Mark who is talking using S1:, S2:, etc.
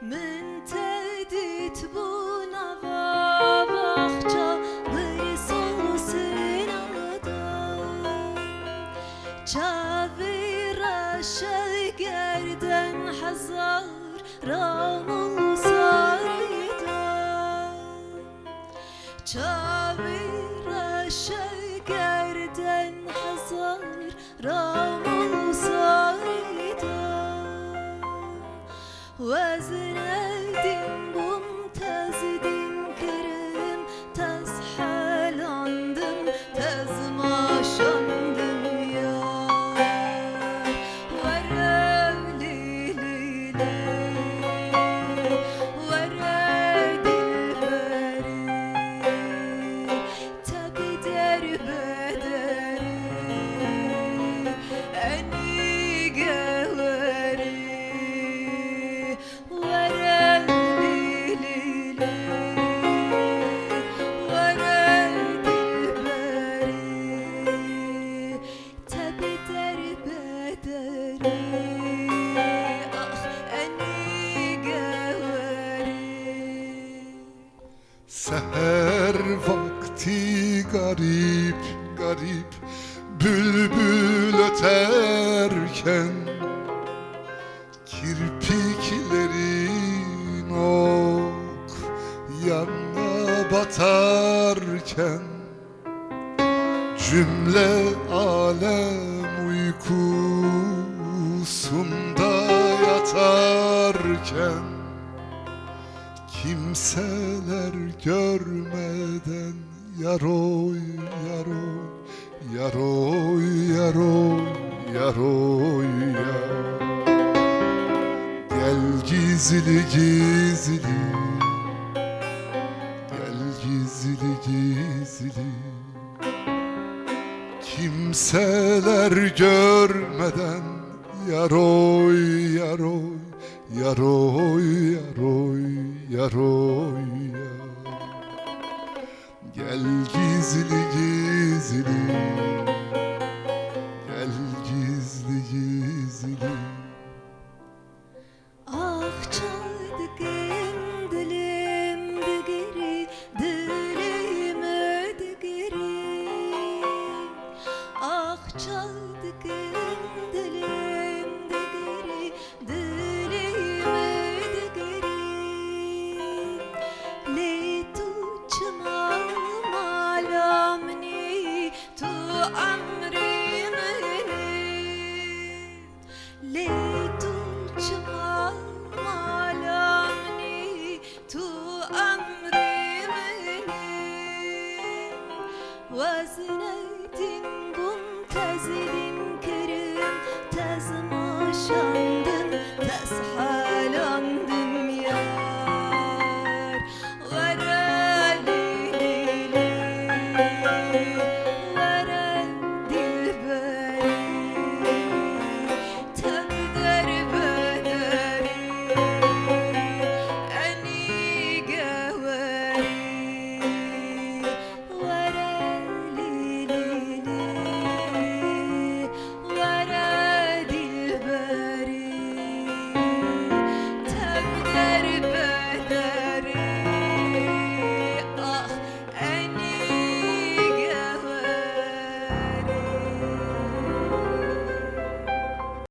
S1: من تديت بونوا بخچا لرسون سنادا چاوی شگردن هزار رامو سایدا چاوی شگردن هزار رامو سایدا وزنedin mumtazidin kerim tez halandım tez maşandım ya verevlilile veredilberi tabi derbederi eni geveri
S2: Seher vakti garip garip bülbül öterken kirpiklerin ok yana batarken cümle alem uykusunda yatarken kimseler görmeden yaroy yaroy yaroy yaroy yaroy ya gel gizli gizli gel gizli gizli kimseler görmeden yaroy yaroy yaroy yaroy yaroy ya gel gizli gizli gel gizli gizli
S1: ah çaldıkım dilimde geri dilime de geri ah çaldıkım dilimde geri dilime de geri le tu çmal malamni tu amri meni le tu çmal malamni tu amri meni وزنedin mumtazidin